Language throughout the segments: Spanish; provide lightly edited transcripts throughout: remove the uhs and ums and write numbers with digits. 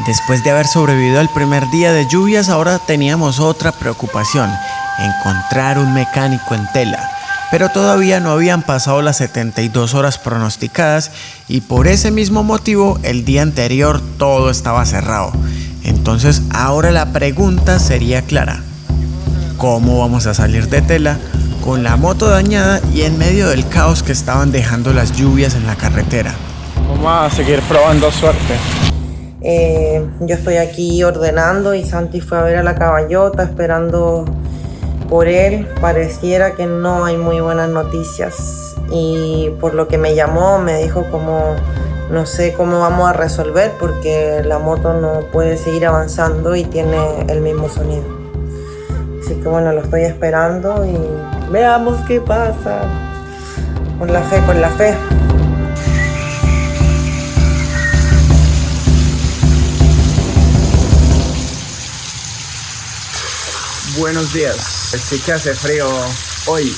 Después de haber sobrevivido al primer día de lluvias, ahora teníamos otra preocupación: encontrar un mecánico en Tela. Pero todavía no habían pasado las 72 horas pronosticadas y por ese mismo motivo el día anterior todo estaba cerrado. Entonces ahora la pregunta sería clara: ¿cómo vamos a salir de Tela con la moto dañada y en medio del caos que estaban dejando las lluvias en la carretera? Vamos a seguir probando suerte. Yo estoy aquí ordenando y Santi fue a ver a la caballota esperando por él. Pareciera que no hay muy buenas noticias y por lo que me llamó me dijo como no sé cómo vamos a resolver porque la moto no puede seguir avanzando y tiene el mismo sonido. Así que bueno, lo estoy esperando y veamos qué pasa. Con la fe, con la fe. Buenos días. Sí que hace frío hoy.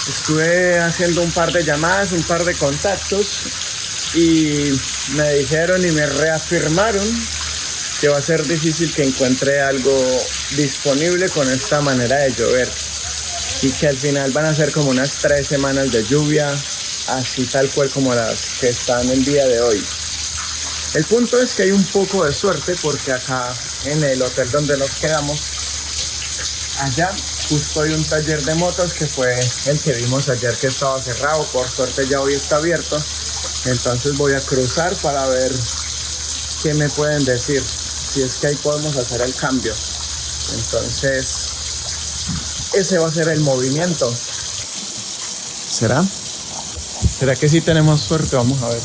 Estuve haciendo un par de llamadas, un par de contactos y me dijeron y me reafirmaron que va a ser difícil que encuentre algo disponible con esta manera de llover y que al final van a ser como unas 3 semanas de lluvia, así tal cual como las que están el día de hoy. El punto es que hay un poco de suerte porque acá en el hotel donde nos quedamos, allá justo hay un taller de motos que fue el que vimos ayer que estaba cerrado. Por suerte ya hoy está abierto, entonces voy a cruzar para ver qué me pueden decir, si es que ahí podemos hacer el cambio. Entonces ese va a ser el movimiento. ¿Será? ¿Será que sí tenemos suerte? Vamos a ver.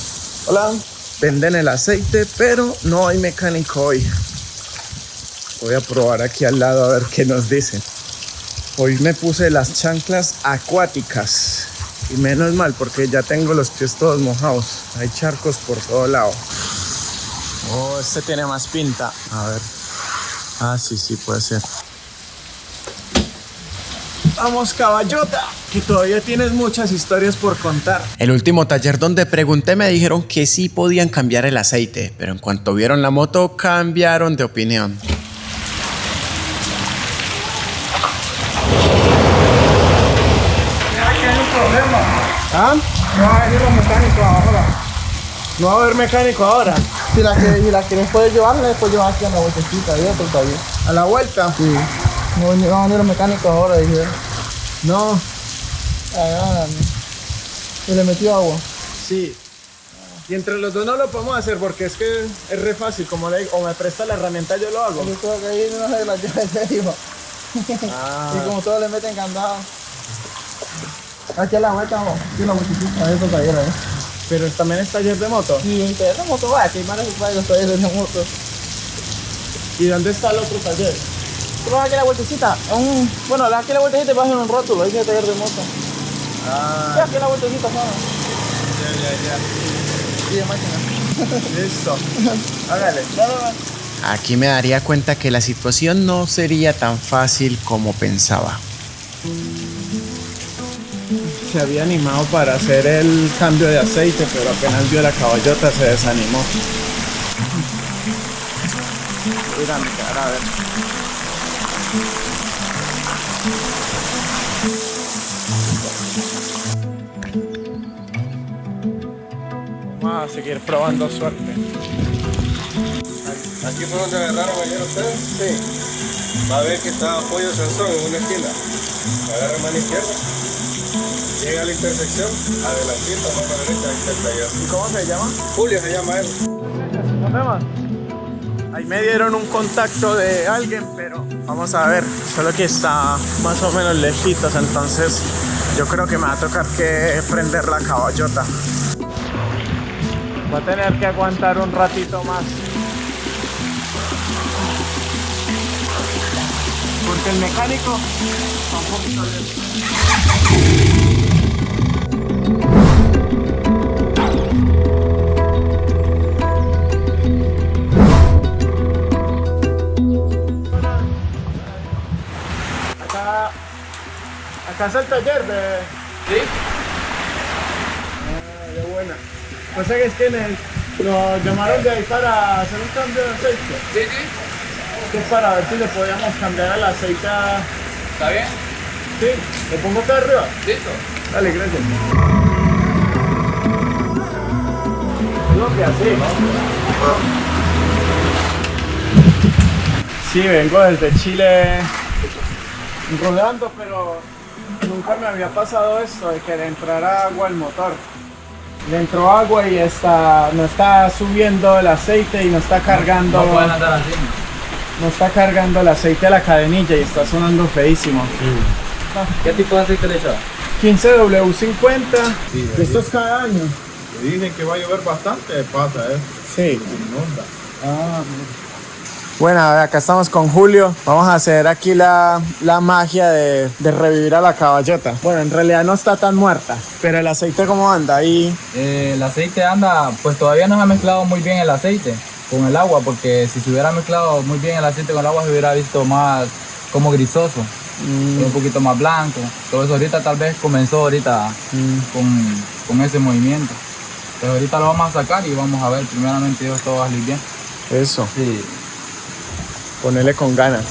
Hola. Venden el aceite, pero no hay mecánico hoy. Voy a probar aquí al lado a ver qué nos dicen. Hoy me puse las chanclas acuáticas y menos mal porque ya tengo los pies todos mojados. Hay charcos por todo lado. Oh, este tiene más pinta. A ver. Ah, sí, puede ser. Vamos, caballota, que todavía tienes muchas historias por contar. El último taller donde pregunté me dijeron que sí podían cambiar el aceite, pero en cuanto vieron la moto cambiaron de opinión. ¿Ah? No va a venir los mecánicos ahora. No va a haber mecánico ahora. Si la quieres puedes llevarla, después llevar aquí a la vueltecita, ahí otro taller. ¿A la vuelta? Sí. No van a venir los mecánicos ahora, dijeron. No. Allá, ¿se le metió agua? Sí. Y entre los dos no lo podemos hacer porque es que es re fácil. Como le digo, o me presta la herramienta, yo lo hago. Yo creo que ahí no sé las llaves de arriba. Ah. Y como todos le meten candado. Aquí a la vuelta, aquí a la vueltecita, a esos talleres, Pero también es taller de moto. Y en taller de moto va, que hay más de los talleres de moto. ¿Y dónde está el otro taller? Tú vas aquí a la vueltecita, bueno, aquí a la vueltecita vas a ver un rótulo, ahí dice taller de moto. Ah. Aquí a la vueltecita, ¿sabes? Ya. Y de máquina. Listo. Hágale. Aquí me daría cuenta que la situación no sería tan fácil como pensaba. Se había animado para hacer el cambio de aceite, pero apenas vio la caballota se desanimó. Mira mi cara, a ver. Vamos a seguir probando suerte. ¿Aquí fue donde agarraron ayer ustedes? Sí. Va a ver que está Pollo Sansón en una esquina. Agarra mano izquierda. Llega a la intersección, adelantito, mano derecha, ahí está el taller. ¿Y cómo se llama? Julio se llama él. ¿Nos vemos? Ahí me dieron un contacto de alguien, pero vamos a ver. Solo que está más o menos lejitos, entonces yo creo que me va a tocar que prender la caballota. Va a tener que aguantar un ratito más. Porque el mecánico está un poquito lento. Acá está el taller de... ¿Sí? Ah, de buena. Pues es que en Nos llamaron de ahí para hacer un cambio de aceite. Sí, sí. Que es para ver si le podíamos cambiar el aceite a... ¿Está bien? Sí, ¿le pongo acá arriba? Listo. Dale, gracias. Creo que así, ¿no? Sí, vengo desde Chile rodando, pero nunca me había pasado esto de que le entrara agua al motor. Le entró agua y no está subiendo el aceite y no está cargando. No pueden andar así. No está cargando el aceite a la cadenilla y está sonando feísimo. ¿Qué tipo de aceite le echas? 15W50. Sí, Esto es cada año. dicen que va a llover bastante, pasa, Sí. inunda. Bueno, acá estamos con Julio. Vamos a hacer aquí la magia de revivir a la caballota. Bueno, en realidad no está tan muerta, pero el aceite ¿cómo anda ahí? El aceite anda, pues todavía no se ha mezclado muy bien el aceite con el agua, porque si se hubiera mezclado muy bien el aceite con el agua se hubiera visto más como grisoso, un poquito más blanco. Todo eso ahorita tal vez comenzó ahorita con ese movimiento. Pero ahorita lo vamos a sacar y vamos a ver, primeramente Dios, todo va a salir bien. Eso, Sí. ponerle con ganas.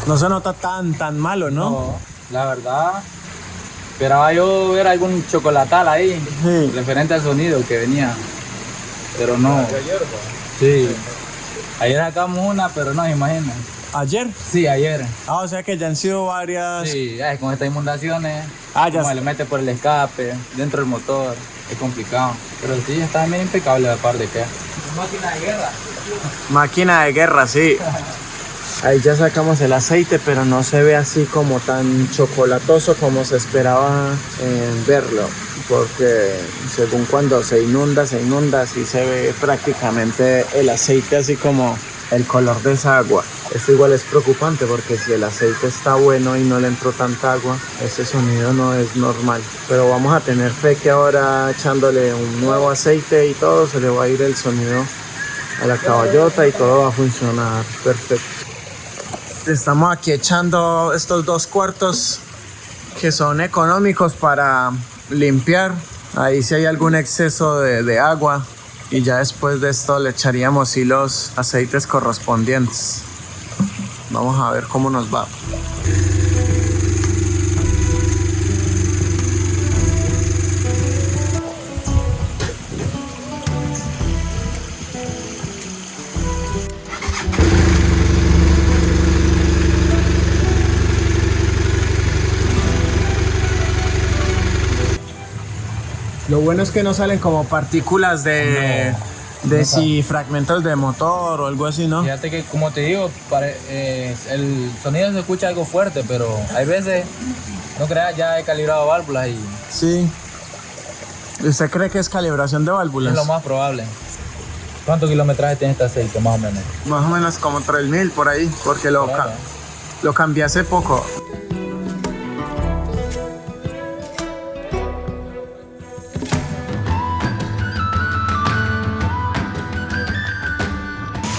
No se nota tan malo, ¿no? No, la verdad, esperaba yo ver algún chocolatal ahí, Sí. referente al sonido que venía, pero no. Sí. Ayer sacamos una, pero no, imagina. ¿Ayer? Sí, ayer. Ah, o sea que ya han sido varias... Sí, con estas inundaciones, Ya como le mete por el escape, dentro del motor, es complicado. Pero sí, está bien impecable la parte que. Máquina de guerra. Máquina de guerra, sí. Ahí ya sacamos el aceite, pero no se ve así como tan chocolatoso como se esperaba verlo. Porque según cuando se inunda, así se ve prácticamente el aceite así como el color de esa agua. Esto igual es preocupante porque si el aceite está bueno y no le entró tanta agua, ese sonido no es normal. Pero vamos a tener fe que ahora echándole un nuevo aceite y todo, se le va a ir el sonido a la caballota y todo va a funcionar perfecto. Estamos aquí echando estos 2 cuartos que son económicos para limpiar. Ahí si hay algún exceso de agua. Y ya después de esto le echaríamos sí los aceites correspondientes. Vamos a ver cómo nos va. Lo bueno es que no salen como partículas de si fragmentos de motor o algo así, ¿no? Fíjate que, como te digo, el sonido se escucha algo fuerte, pero hay veces, no creas, ya he calibrado válvulas y Sí. ¿Usted cree que es calibración de válvulas? es lo más probable. ¿Cuánto kilometraje tiene este aceite, más o menos? Más o menos como 3000 por ahí, porque Claro. lo cambié hace poco.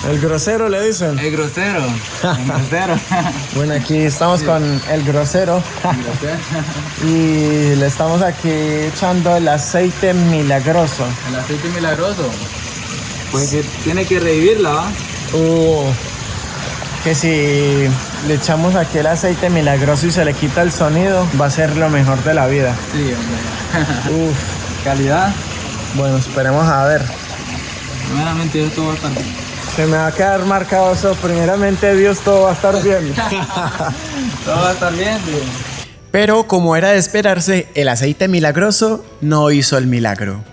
El grosero le dicen. El grosero. El grosero. Bueno, aquí estamos con el grosero y le estamos aquí echando el aceite milagroso. El aceite milagroso. Pues que tiene que revivirla, ¿va? Que si le echamos aquí el aceite milagroso y se le quita el sonido, va a ser lo mejor de la vida. Sí, hombre. Uf, Calidad. bueno, esperemos a ver. Primeramente esto va a estar. Se me va a quedar marcado eso. Primeramente Dios, todo va a estar bien. Todo va a estar bien, tío. Pero como era de esperarse, el aceite milagroso no hizo el milagro.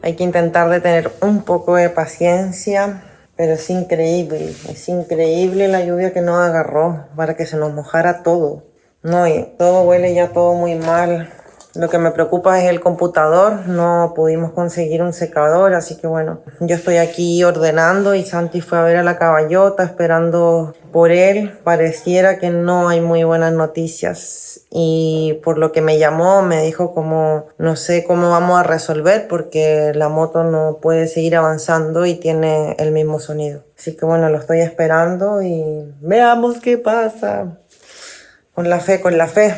Hay que intentar de tener un poco de paciencia, pero es increíble la lluvia que nos agarró para que se nos mojara todo. No, y todo huele ya todo muy mal. Lo que me preocupa es el computador, no pudimos conseguir un secador, así que bueno, yo estoy aquí ordenando y Santi fue a ver a la caballota esperando por él. Pareciera que no hay muy buenas noticias y por lo que me llamó me dijo como no sé cómo vamos a resolver porque la moto no puede seguir avanzando y tiene el mismo sonido. Así que bueno, lo estoy esperando y veamos qué pasa. Con la fe, con la fe.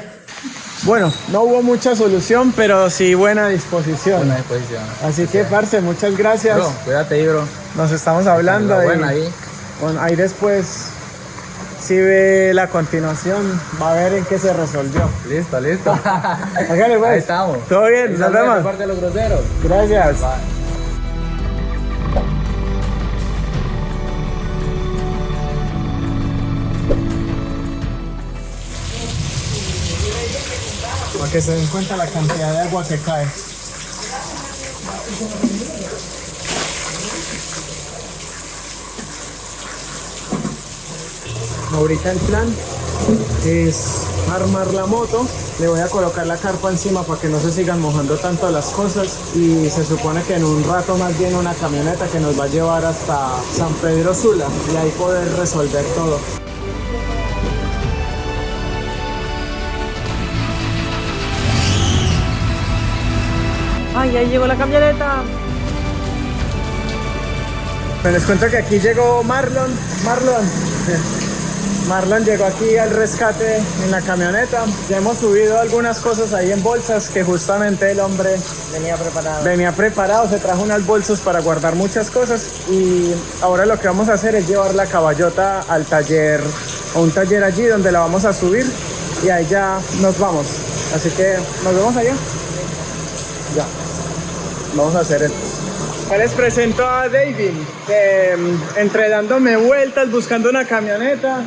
Bueno, no hubo mucha solución, pero sí buena disposición. Buena disposición. Así que, parce, muchas gracias. Bro, cuídate ahí, bro. Nos estamos hablando. Bueno, ahí. Bueno, ahí después, si ve la continuación, va a ver en qué se resolvió. Listo, listo. Hágale, pues. Ahí estamos. Todo bien, nos Saludos de vemos. parte de los groseros. Gracias. Bye. Para que se den cuenta la cantidad de agua que cae. Ahorita el plan es armar la moto. Le voy a colocar la carpa encima para que no se sigan mojando tanto las cosas. Y se supone que en un rato más viene una camioneta que nos va a llevar hasta San Pedro Sula y ahí poder resolver todo. Ay, ya llegó la camioneta. Me les cuento que aquí llegó Marlon. Marlon llegó aquí al rescate en la camioneta. Ya hemos subido algunas cosas ahí en bolsas que justamente el hombre venía preparado. Se trajo unas bolsas para guardar muchas cosas y ahora lo que vamos a hacer es llevar la caballota al taller, a un taller allí donde la vamos a subir y ahí ya nos vamos. Así que nos vemos allá. Ya. Vamos a hacer esto. Les presento a David, que entre dándome vueltas buscando una camioneta,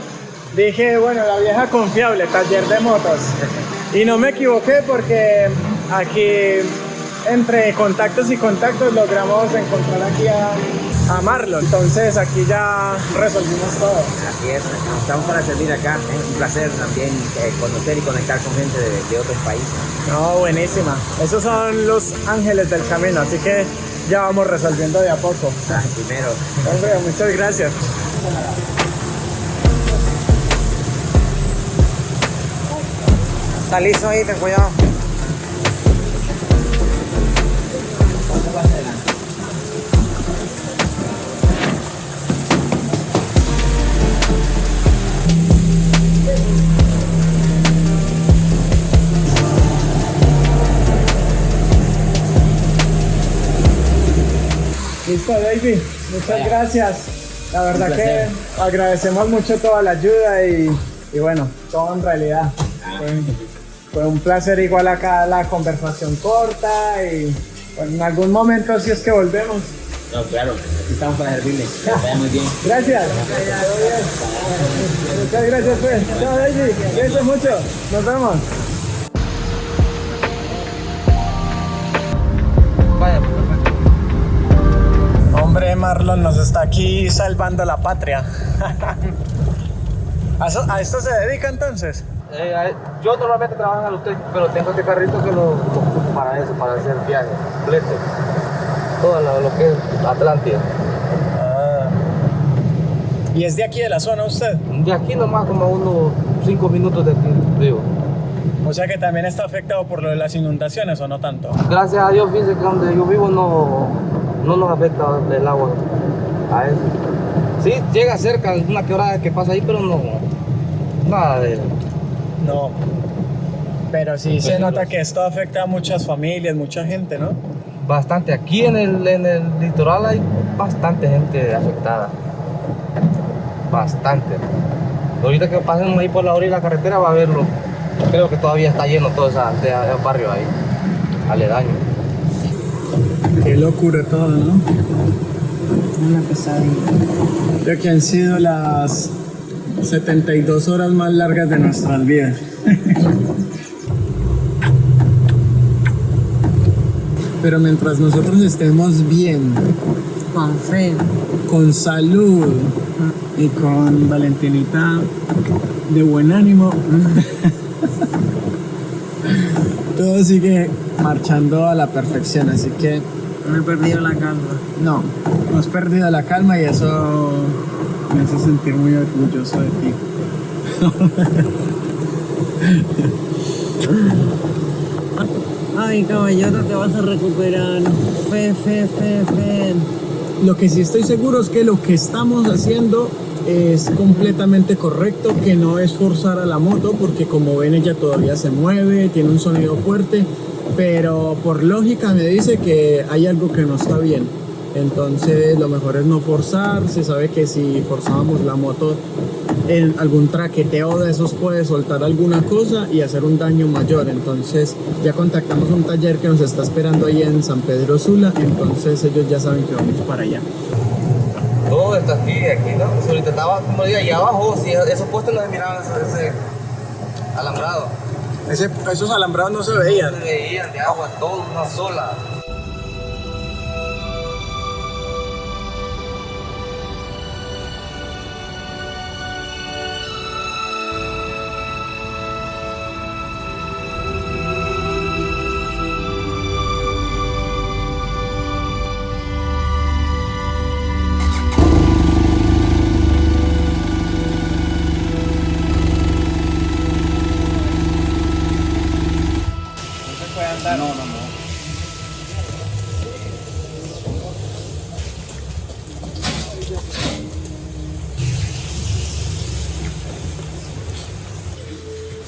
dije, bueno, la vieja confiable, taller de motos. Y no me equivoqué porque aquí, entre contactos y contactos, logramos encontrar aquí a Marlon. Entonces aquí ya resolvimos todo. Así es, estamos para servir acá. Es un placer también conocer y conectar con gente de otros países. No, buenísima. Esos son los ángeles del camino, así que ya vamos resolviendo de a poco. Primero. Hombre, muchas gracias. Está listo ahí, ten cuidado. Listo, David. Muchas gracias. La verdad que agradecemos mucho toda la ayuda y bueno, todo en realidad. Fue un placer igual acá la conversación corta y bueno, en algún momento si es que volvemos. No, claro, aquí estamos para servirle. Que vaya muy bien. Gracias. Todo bien. Muchas gracias, pues. Chao, David. Cuídense mucho. Nos vemos. Hombre, Marlon nos está aquí salvando la patria. ¿A esto se dedica entonces? Yo normalmente trabajo en el hotel, pero tengo este carrito que lo ocupo para eso, para hacer viajes, flete. Todo lo que es Atlántida. ¿Y es de aquí de la zona usted? De aquí nomás como unos 5 minutos de aquí vivo. O sea que también está afectado por lo de las inundaciones, ¿o no tanto? Gracias a Dios, fíjense que donde yo vivo no nos afecta el agua a eso. Sí, llega cerca, es una quebrada que pasa ahí, pero no, nada de eso. No. Pero sí se nota que esto afecta a muchas familias, mucha gente, ¿no? Bastante, aquí en el litoral hay bastante gente afectada. Bastante. Ahorita que pasemos ahí por la orilla de la carretera va a verlo. Creo que todavía está lleno todo ese barrio ahí, aledaño. Qué locura todo, ¿no? Una pesadilla. Creo que han sido las 72 horas más largas de nuestras vidas. Pero mientras nosotros estemos bien, Con fe. con salud y con Valentinita de buen ánimo, todo todo sigue marchando a la perfección, así que No he perdido la calma. no has perdido la calma y eso me hace sentir muy orgulloso de ti. Ay, caballota, te vas a recuperar. Fe. Lo que sí estoy seguro es que lo que estamos haciendo es completamente correcto, que no es forzar a la moto, porque como ven ella todavía se mueve, tiene un sonido fuerte, pero por lógica me dice que hay algo que no está bien. Entonces lo mejor es no forzar. Se sabe que si forzamos la moto en algún traqueteo de esos puede soltar alguna cosa y hacer un daño mayor. Entonces ya contactamos un taller que nos está esperando ahí en San Pedro Sula, entonces ellos ya saben que vamos para allá. Todo está aquí, ¿no? Si ahorita estaba, como digo, allá abajo, si esos postes los miraban ese alambrado. Esos alambrados no se veían. Se veían de agua, todo una sola.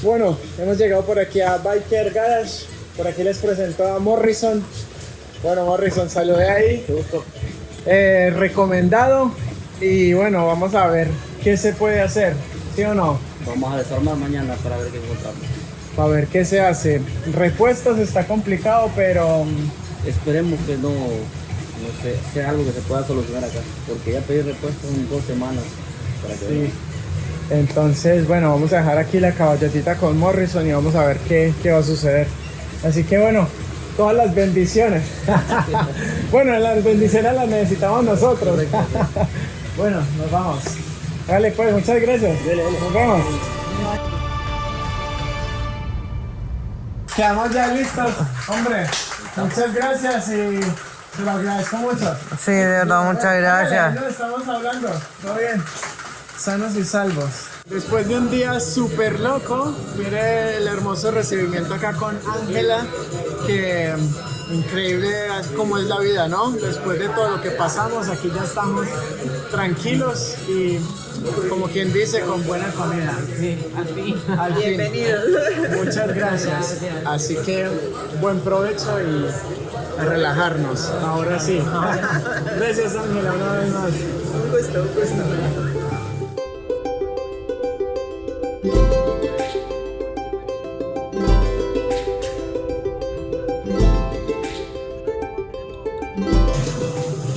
Bueno, hemos llegado por aquí a Biker Garage. Por aquí les presento a Morrison. Bueno, Morrison, saludé ahí. Qué gusto. Recomendado. Y bueno, vamos a ver qué se puede hacer, ¿sí o no? Vamos a desarmar mañana para ver qué encontramos. Para ver qué se hace. Repuestos está complicado, pero Esperemos que no sé, sea algo que se pueda solucionar acá, porque ya pedí repuestos en 2 semanas para que sí. vean. Entonces, bueno, vamos a dejar aquí la caballotita con Morrison y vamos a ver qué va a suceder. Así que bueno, todas las bendiciones. Bueno, las bendiciones las necesitamos nosotros. Bueno, nos vamos. Vale, pues, muchas gracias. Nos vemos. Quedamos ya listos, hombre. Muchas gracias y te lo agradezco mucho. Sí, de verdad, muchas gracias. No estamos hablando, todo bien, sanos y salvos. Después de un día súper loco, mire el hermoso recibimiento acá con Ángela, que increíble como es la vida, ¿no? Después de todo lo que pasamos, aquí ya estamos tranquilos y, como quien dice, con buena comida. Sí, al fin. Bienvenidos. Muchas gracias. Así que buen provecho y a relajarnos. Ahora sí. Gracias, Ángela, una vez más. Un gusto.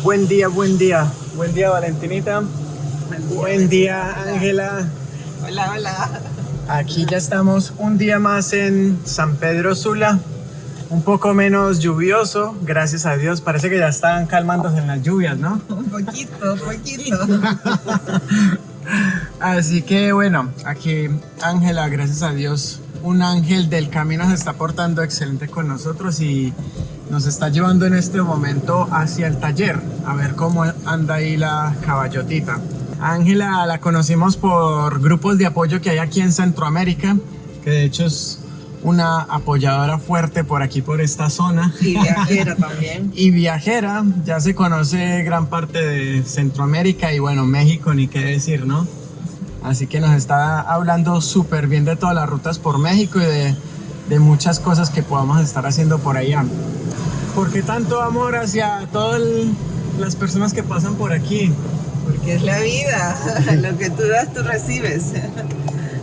Buen día. Buen día, Valentinita. Buen día, Ángela. Hola. Aquí ya estamos un día más en San Pedro Sula. Un poco menos lluvioso, gracias a Dios. Parece que ya están calmándose en las lluvias, ¿no? Un poquito. Así que bueno, aquí Ángela, gracias a Dios, un ángel del camino se está portando excelente con nosotros y nos está llevando en este momento hacia el taller, a ver cómo anda ahí la caballotita. Ángela la conocimos por grupos de apoyo que hay aquí en Centroamérica, que de hecho es una apoyadora fuerte por aquí, por esta zona. Y viajera también. Y viajera, ya se conoce gran parte de Centroamérica y bueno, México ni qué decir, ¿no? Así que nos está hablando súper bien de todas las rutas por México y de muchas cosas que podamos estar haciendo por allá. ¿Por qué tanto amor hacia todas las personas que pasan por aquí? Porque es la vida, lo que tú das, tú recibes.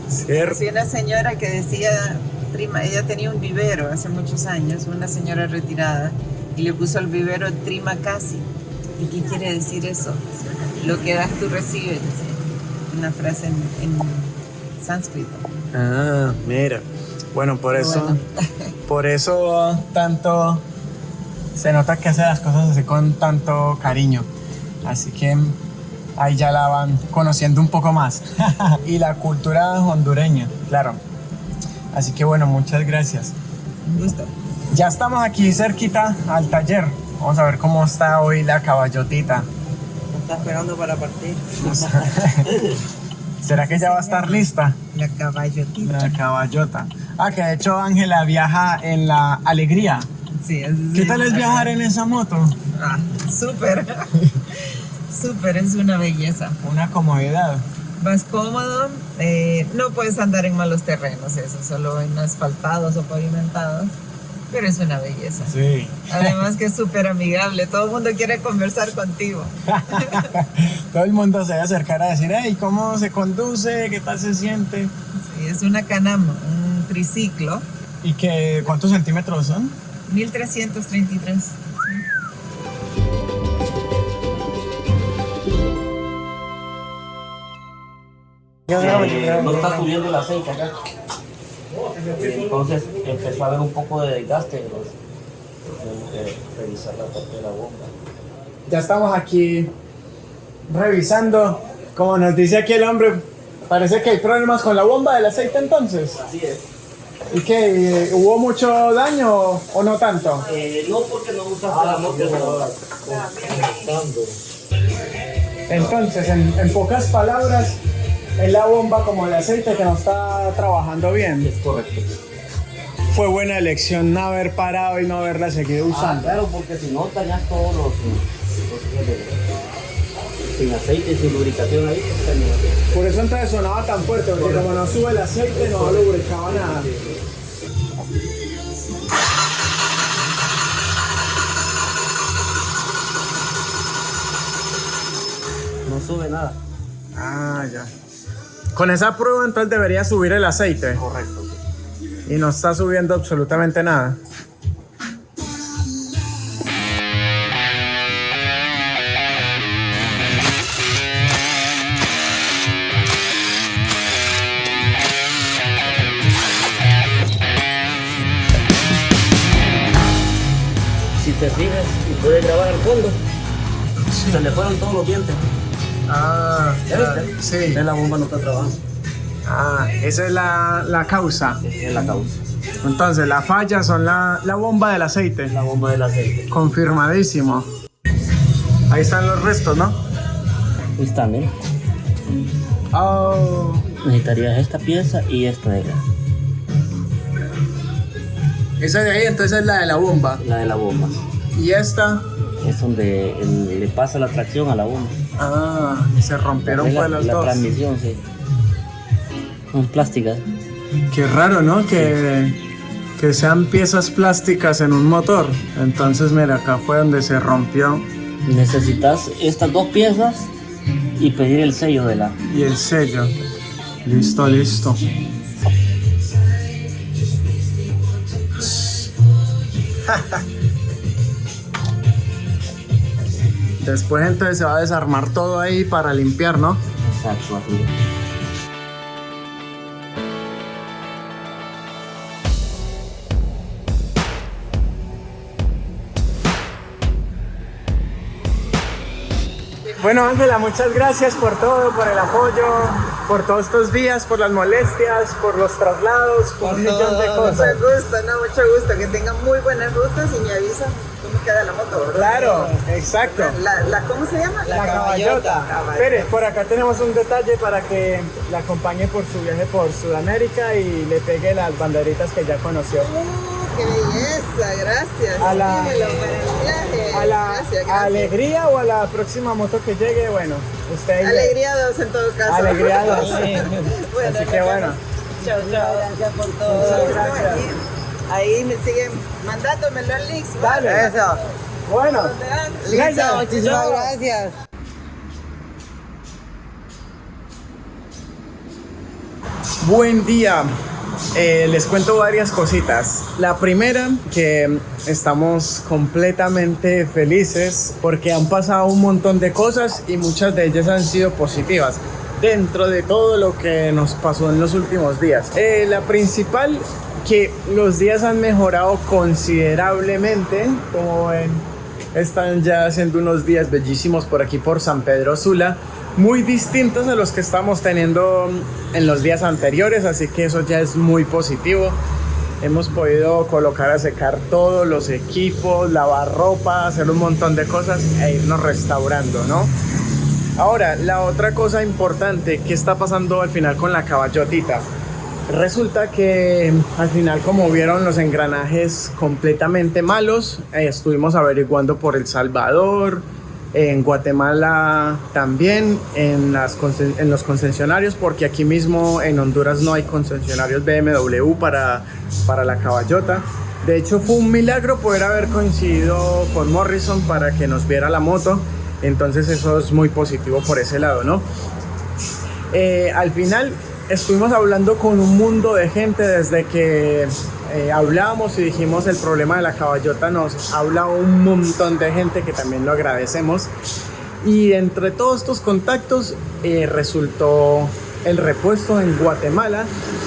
Cierto. Sí, una señora que decía, ella tenía un vivero hace muchos años, una señora retirada, y le puso al vivero Trima Casi. ¿Y qué quiere decir eso? Lo que das, tú recibes. Una frase en sánscrito. Ah, mira. Bueno, por eso tanto se nota que hace las cosas así con tanto cariño. Así que ahí ya la van conociendo un poco más. Y la cultura hondureña, claro. Así que bueno, muchas gracias. Un gusto. Ya estamos aquí cerquita al taller. Vamos a ver cómo está hoy la caballotita. Me está esperando para partir. ¿Será que ya va a estar lista? La caballotita. La caballota. Que de hecho Ángela viaja en la Alegría. Sí, ¿Qué tal es viajar en esa moto? Súper. Súper, es una belleza. Una comodidad. Más cómodo, no puedes andar en malos terrenos, eso, solo en asfaltados o pavimentados, pero es una belleza. Sí. Además que es súper amigable, todo el mundo quiere conversar contigo. Todo el mundo se va a acercar a decir, hey, ¿cómo se conduce? ¿Qué tal se siente? Sí, es una Can-Am, un triciclo. ¿Y cuántos centímetros son? 1333. No está subiendo el aceite acá. Entonces empezó a haber un poco de desgaste. Entonces tenemos que revisar la parte de la bomba. Ya estamos aquí revisando. Como nos dice aquí el hombre, parece que hay problemas con la bomba del aceite entonces. Así es. ¿Y qué? ¿Hubo mucho daño o no tanto? No, porque no usaste la moto. Entonces, en pocas palabras, es la bomba como el aceite que no está trabajando bien. Es correcto. Fue buena elección no haber parado y no haberla seguido usando. Claro, porque si no dañas todos los sin aceite y sin lubricación ahí, pues dañas. Por eso entonces sonaba tan fuerte, porque como no sube el aceite no lubricaba nada. No sube nada. Ya. Con esa prueba entonces debería subir el aceite. Correcto. Sí. Y no está subiendo absolutamente nada. Si te fijas y puedes grabar al fondo, se le fueron todos los dientes. ¿Ya viste? Sí. La bomba no está trabajando. Esa es la causa. Esa es la causa. Entonces, la falla son la bomba del aceite. La bomba del aceite. Confirmadísimo. Ahí están los restos, ¿no? Ahí está, mira. Necesitarías esta pieza y esta de acá. Esa de ahí entonces es la de la bomba. La de la bomba. Y esta. Es donde le pasa la tracción a la bomba. Se rompieron la, pues los la dos. transmisión, sí. Son plásticas. Qué raro, ¿no? Que sean piezas plásticas en un motor. Entonces, mira, acá fue donde se rompió. Necesitas estas dos piezas y pedir el sello de la... Y el sello. Listo, listo. Después entonces se va a desarmar todo ahí para limpiar, ¿no? Exacto, así. Bueno, Ángela, muchas gracias por todo, por el apoyo, por todos estos días, por las molestias, por los traslados, por un millón de cosas. Mucho gusto, que tengan muy buenas rutas y me avisan cómo queda la moto, ¿verdad? Claro, exacto. ¿Cómo se llama? La caballota. Pérez, por acá tenemos un detalle para que la acompañe por su viaje por Sudamérica y le pegue las banderitas que ya conoció. ¡Qué belleza! Gracias. A la- Dímelo, para el viaje. A la Gracias. Alegría o a la próxima moto que llegue, bueno, usted ahí le- Alegría 2 en todo caso. Alegría 2. Bueno, Así que bueno. Chao, chao. Gracias por todo. Gracias. Ahí me siguen mandándomelo al links. Dale. Eso. Bueno, Listo, Muchísimas Chao. gracias. Buen día. Les cuento varias cositas. La primera, que estamos completamente felices porque han pasado un montón de cosas y muchas de ellas han sido positivas dentro de todo lo que nos pasó en los últimos días. La principal, que los días han mejorado considerablemente. Como ven, están ya haciendo unos días bellísimos por aquí por San Pedro Sula, muy distintos a los que estamos teniendo en los días anteriores, así que eso ya es muy positivo. hemos podido colocar a secar todos los equipos, lavar ropa, hacer un montón de cosas e irnos restaurando, ¿no? Ahora, la otra cosa importante, ¿qué está pasando al final con la caballotita? Resulta que al final, como vieron los engranajes completamente malos, estuvimos averiguando por El Salvador, en Guatemala también, en los concesionarios, porque aquí mismo en Honduras no hay concesionarios BMW para la caballota. De hecho, fue un milagro poder haber coincidido con Morrison para que nos viera la moto. Entonces eso es muy positivo por ese lado, ¿no? Al final estuvimos hablando con un mundo de gente desde que hablamos y dijimos el problema de la caballota. Nos habla un montón de gente que también lo agradecemos. Y entre todos estos contactos resultó el repuesto en Guatemala.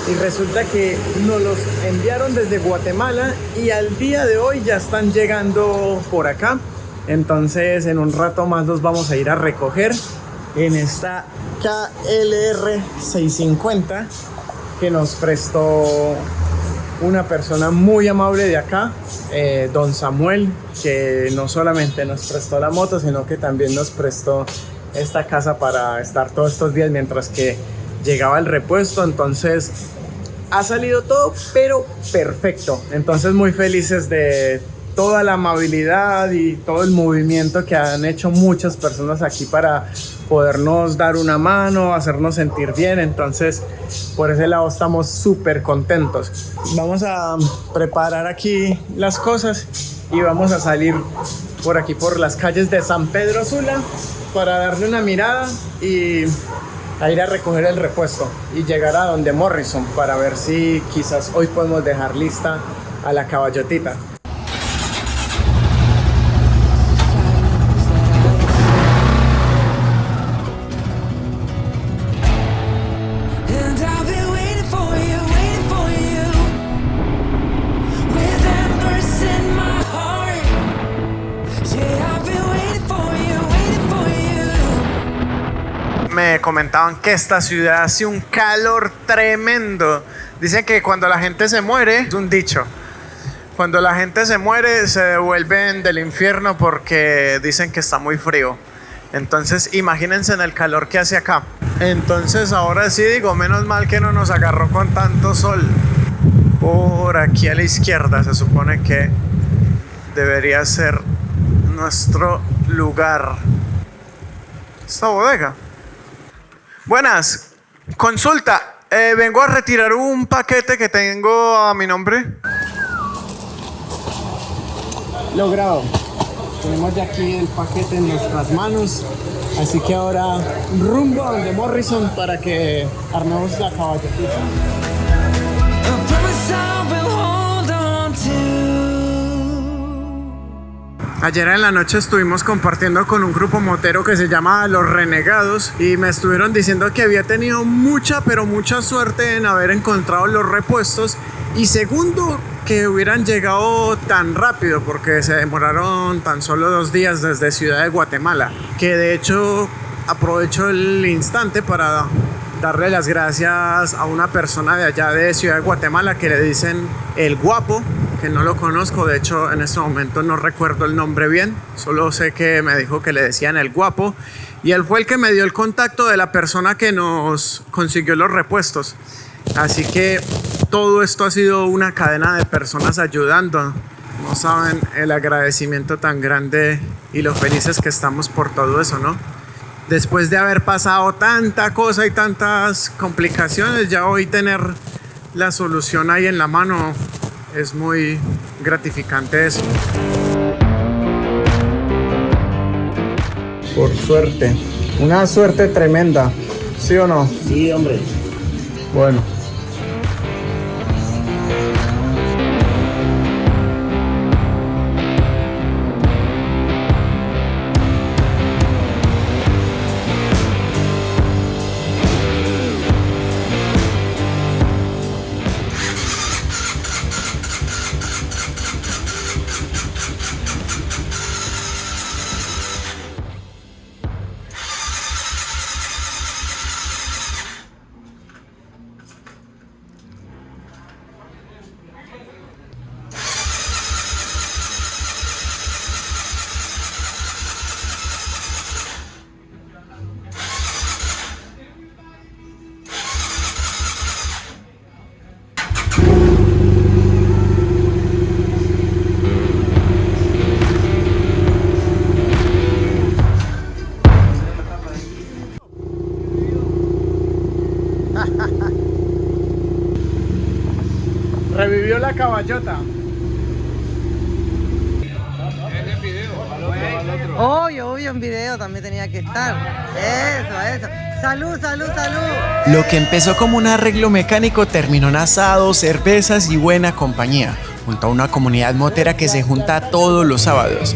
Y resulta que nos los enviaron desde Guatemala y al día de hoy ya están llegando por acá. Entonces en un rato más los vamos a ir a recoger en esta KLR 650 que nos prestó una persona muy amable de acá, don Samuel, que no solamente nos prestó la moto, sino que también nos prestó esta casa para estar todos estos días mientras que llegaba el repuesto. Entonces ha salido todo, pero perfecto. Entonces muy felices de toda la amabilidad y todo el movimiento que han hecho muchas personas aquí para podernos dar una mano, hacernos sentir bien. Entonces por ese lado estamos súper contentos. Vamos a preparar aquí las cosas y vamos a salir por aquí por las calles de San Pedro Sula para darle una mirada y a ir a recoger el repuesto y llegar a donde Morrison para ver si quizás hoy podemos dejar lista a la caballotita. Me comentaban que esta ciudad hace un calor tremendo. Dicen que cuando la gente se muere, es un dicho, cuando la gente se muere se devuelven del infierno porque dicen que está muy frío. Entonces imagínense en el calor que hace acá. Entonces ahora sí digo, menos mal que no nos agarró con tanto sol. Por aquí a la izquierda se supone que debería ser nuestro lugar. Esta bodega. Buenas, consulta, vengo a retirar un paquete que tengo a mi nombre. Logrado. Tenemos ya aquí el paquete en nuestras manos, así que ahora rumbo a donde Morrison para que armemos la caballotita. Ayer en la noche estuvimos compartiendo con un grupo motero que se llama Los Renegados y me estuvieron diciendo que había tenido mucha, pero mucha suerte en haber encontrado los repuestos, y segundo, que hubieran llegado tan rápido porque se demoraron tan solo 2 días desde Ciudad de Guatemala, que de hecho aprovecho el instante para darle las gracias a una persona de allá de Ciudad de Guatemala que le dicen El Guapo, que no lo conozco. De hecho en este momento no recuerdo el nombre bien, solo sé que me dijo que le decían El Guapo, y él fue el que me dio el contacto de la persona que nos consiguió los repuestos. Así que todo esto ha sido una cadena de personas ayudando. No saben el agradecimiento tan grande y lo felices que estamos por todo eso, ¿no? Después de haber pasado tanta cosa y tantas complicaciones, ya hoy tener la solución ahí en la mano es muy gratificante eso. Por suerte. Una suerte tremenda. ¿Sí o no? Sí, hombre. Bueno. la caballota. Obvio, en video también tenía que estar. Eso. Salud. Lo que empezó como un arreglo mecánico terminó en asados, cervezas y buena compañía, junto a una comunidad motera que se junta todos los sábados.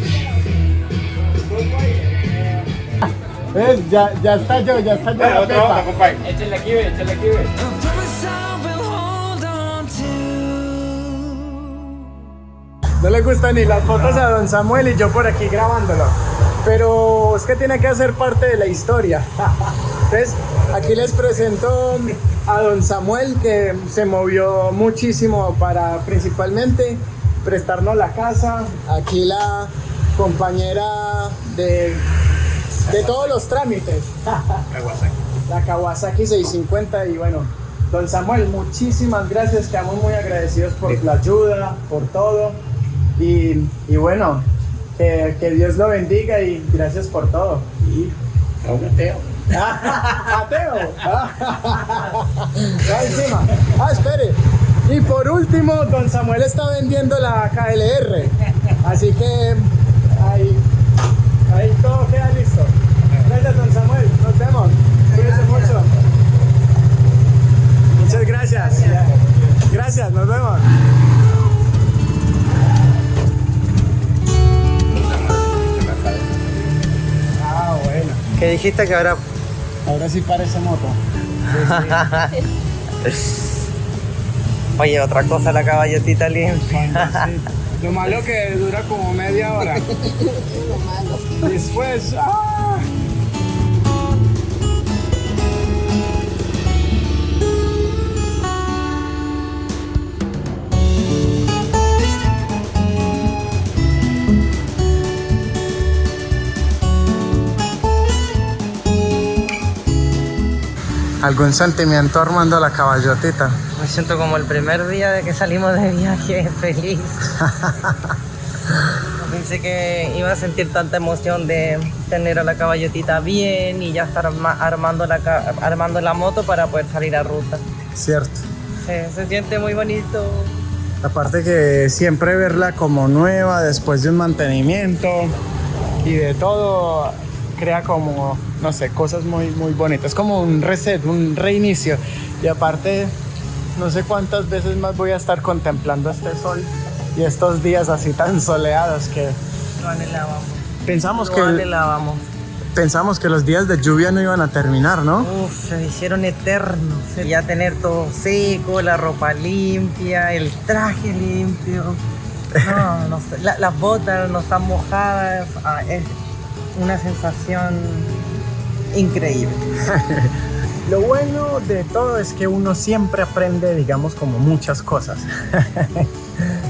Ya está yo la pepa. Échale aquí, ve. No le gustan ni las fotos a don Samuel y yo por aquí grabándolo. Pero es que tiene que hacer parte de la historia. Entonces, aquí les presento a don Samuel, que se movió muchísimo para principalmente prestarnos la casa. Aquí la compañera de todos los trámites. La Kawasaki 650. Y bueno, don Samuel, muchísimas gracias. Estamos muy agradecidos por la ayuda, por todo. Y bueno, que Dios lo bendiga y gracias por todo. Y a un ateo. ¿Ateo? Encima. Espere. Y por último, don Samuel está vendiendo la KLR. Así que ahí todo queda listo. Gracias, don Samuel. Nos vemos. Cuídense mucho. Muchas gracias. Gracias, nos vemos. Bueno. ¿Qué dijiste que ahora? Ahora sí parece moto. Oye, otra cosa, la caballotita limpia. Lo malo que dura como media hora. Después. ¿Algún sentimiento armando la caballotita? Me siento como el primer día de que salimos de viaje, feliz. No pensé que iba a sentir tanta emoción de tener a la caballotita bien y ya estar armando la moto para poder salir a ruta. Cierto. Se siente muy bonito. Aparte que siempre verla como nueva después de un mantenimiento y de todo, crea como, no sé, cosas muy bonitas. Como un reset, un reinicio. Y aparte, no sé cuántas veces más voy a estar contemplando este sol y estos días así tan soleados que Lo anhelábamos. Pensamos que los días de lluvia no iban a terminar, ¿no? Se hicieron eternos. Ya tener todo seco, la ropa limpia, el traje limpio. No sé. Las botas no están mojadas. Es una sensación increíble. Lo bueno de todo es que uno siempre aprende, digamos, como muchas cosas.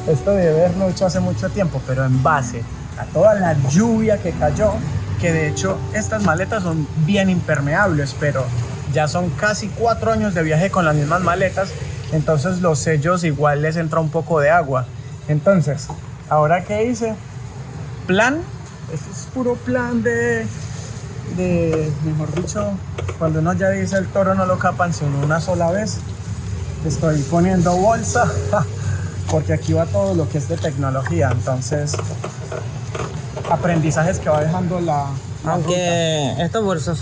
Esto de haberlo hecho hace mucho tiempo, pero en base a toda la lluvia que cayó, que de hecho estas maletas son bien impermeables, pero ya son casi 4 años de viaje con las mismas maletas, entonces los sellos igual les entra un poco de agua. Entonces, ¿ahora qué hice? Plan, este es puro plan de mejor dicho, cuando uno ya dice el toro no lo capan sino una sola vez. Estoy poniendo bolsa porque aquí va todo lo que es de tecnología, entonces aprendizajes que va dejando la Aunque ruta. estos bolsos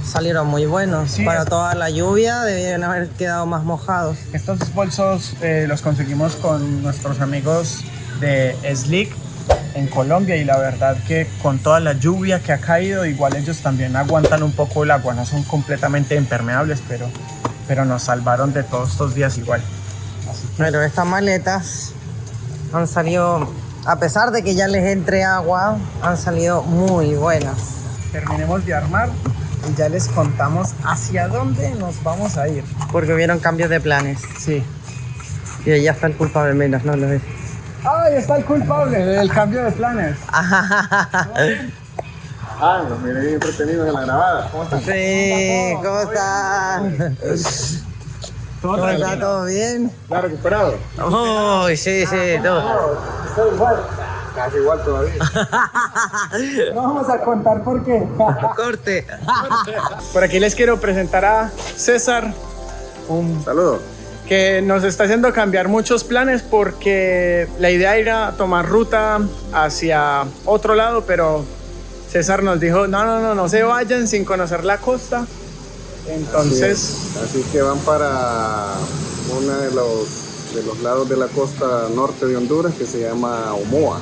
salieron muy buenos. Sí, para toda la lluvia debieron haber quedado más mojados. Estos bolsos los conseguimos con nuestros amigos de Slick en Colombia y la verdad que con toda la lluvia que ha caído, igual ellos también aguantan un poco el agua, no son completamente impermeables, pero nos salvaron de todos estos días igual. Pero estas maletas han salido, a pesar de que ya les entre agua, han salido muy buenas. Terminemos de armar y ya les contamos hacia dónde nos vamos a ir. Porque hubieron cambios de planes. Sí. Y ahí ya está el culpable, menos, ¿no? Lo ves. ¡Ay, está el culpable del cambio de planes! Los miré bien entretenidos en la grabada. ¿Cómo están? Sí, ¿cómo están? ¿Cómo está? ¿Todo bien? ¿La recuperado? Uy, sí, todo. Estoy igual. Casi igual todavía. No vamos a contar por qué. Corte. Por aquí les quiero presentar a César, Saludos. que nos está haciendo cambiar muchos planes porque la idea era tomar ruta hacia otro lado, pero César nos dijo, no se vayan sin conocer la costa. Entonces... Así que van para uno de los lados de la costa norte de Honduras que se llama Omoa,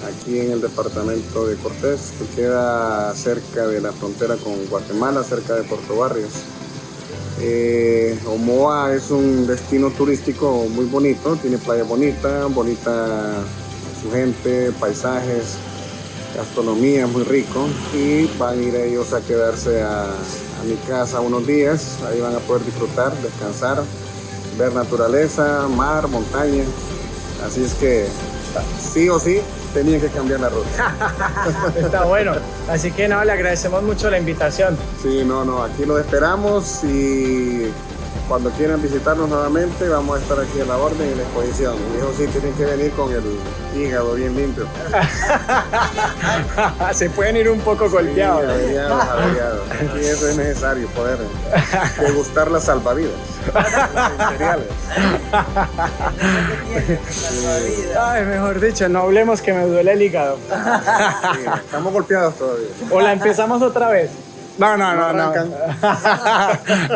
aquí en el departamento de Cortés, que queda cerca de la frontera con Guatemala, cerca de Puerto Barrios. Omoa es un destino turístico muy bonito, tiene playa bonita su gente, paisajes, gastronomía muy rico, y van a ir ellos a quedarse a mi casa unos días. Ahí van a poder disfrutar, descansar, ver naturaleza, mar, montaña. Así es que sí o sí tenían que cambiar la ruta. Está bueno. Así que le agradecemos mucho la invitación. Sí, aquí los esperamos y cuando quieran visitarnos nuevamente vamos a estar aquí a la orden y la exposición. Y eso sí, tienen que venir con el hígado bien limpio. Se pueden ir un poco golpeados. Sí, averiados. Y eso es necesario, poder degustar las salvavidas. Las imperiales. Ay, mejor dicho, no hablemos que me duele el hígado. Sí, estamos golpeados todavía. ¿O la empezamos otra vez? No. Arrancan.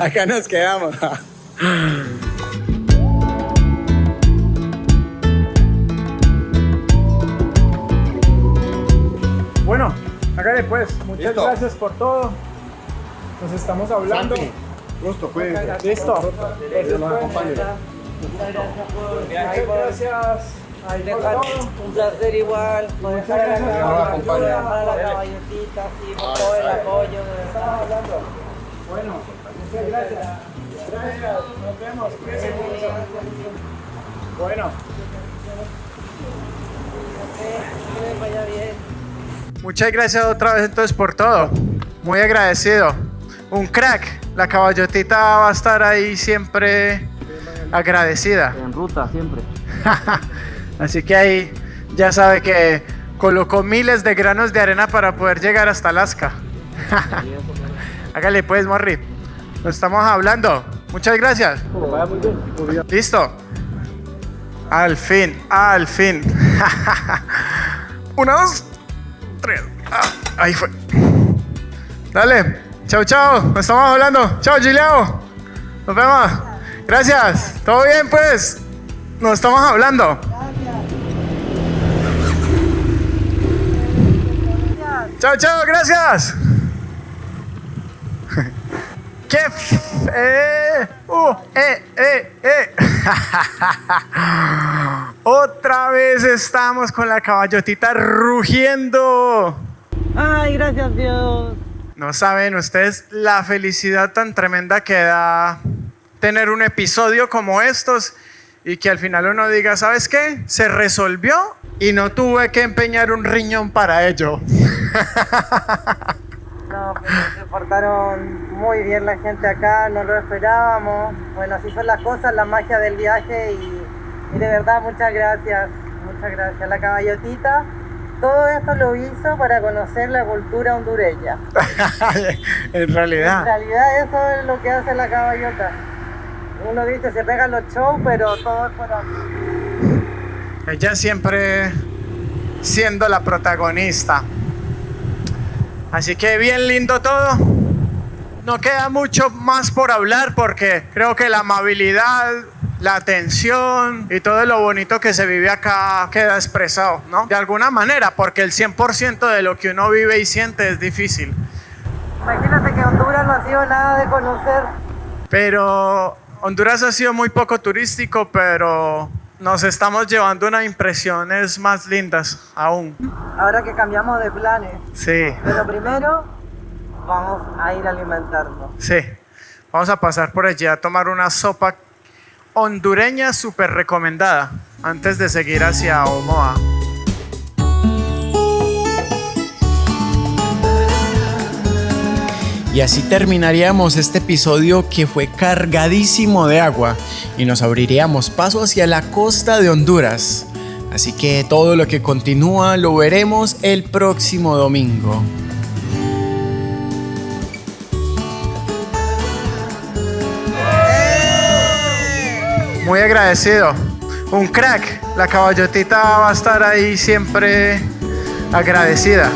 Acá nos quedamos. Bueno, acá después. Muchas gracias por todo. Nos estamos hablando. Santi, gusto, cuídense. Listo. Dios los acompañe. Muchas gracias. Un placer igual. Dios los acompañe. Para la caballotita, sí, por todo el apoyo. Bueno, muchas gracias. Gracias. Nos vemos. Cuídense mucho. Bueno. Que vaya bien. Muchas gracias otra vez entonces por todo. Muy agradecido. Un crack. La caballotita va a estar ahí siempre agradecida. En ruta, siempre. Así que ahí ya sabe que colocó miles de granos de arena para poder llegar hasta Alaska. Hágale pues, Morri. Nos estamos hablando. Muchas gracias. Listo. Al fin. 1, 2, 3. Ahí fue. Dale. Chao. Nos estamos hablando. Chao, Gileao. Nos vemos. Gracias. ¿Todo bien, pues? Nos estamos hablando. Chao, gracias. ¿Qué? Otra vez estamos con la caballotita rugiendo. Ay, gracias Dios. No saben ustedes la felicidad tan tremenda que da tener un episodio como estos y que al final uno diga, ¿sabes qué? Se resolvió y no tuve que empeñar un riñón para ello. No, pero se portaron muy bien la gente acá, no lo esperábamos. Bueno, así son las cosas, la magia del viaje y de verdad muchas gracias. La caballotita, todo esto lo hizo para conocer la cultura hondureña. En realidad eso es lo que hace la caballota. Uno dice, se pegan los shows, pero todo es por aquí. Ella siempre siendo la protagonista. Así que bien lindo todo. No queda mucho más por hablar porque creo que la amabilidad, la atención y todo lo bonito que se vive acá queda expresado, ¿no? De alguna manera, porque el 100% de lo que uno vive y siente es difícil. Imagínate que Honduras no ha sido nada de conocer. Pero Honduras ha sido muy poco turístico, pero nos estamos llevando unas impresiones más lindas aún. Ahora que cambiamos de planes. Sí. Pero primero vamos a ir a alimentarnos. Sí. Vamos a pasar por allí a tomar una sopa hondureña súper recomendada antes de seguir hacia Omoa. Y así terminaríamos este episodio que fue cargadísimo de agua y nos abriríamos paso hacia la costa de Honduras. Así que todo lo que continúa lo veremos el próximo domingo. muy agradecido. Un crack. La caballotita va a estar ahí siempre agradecida.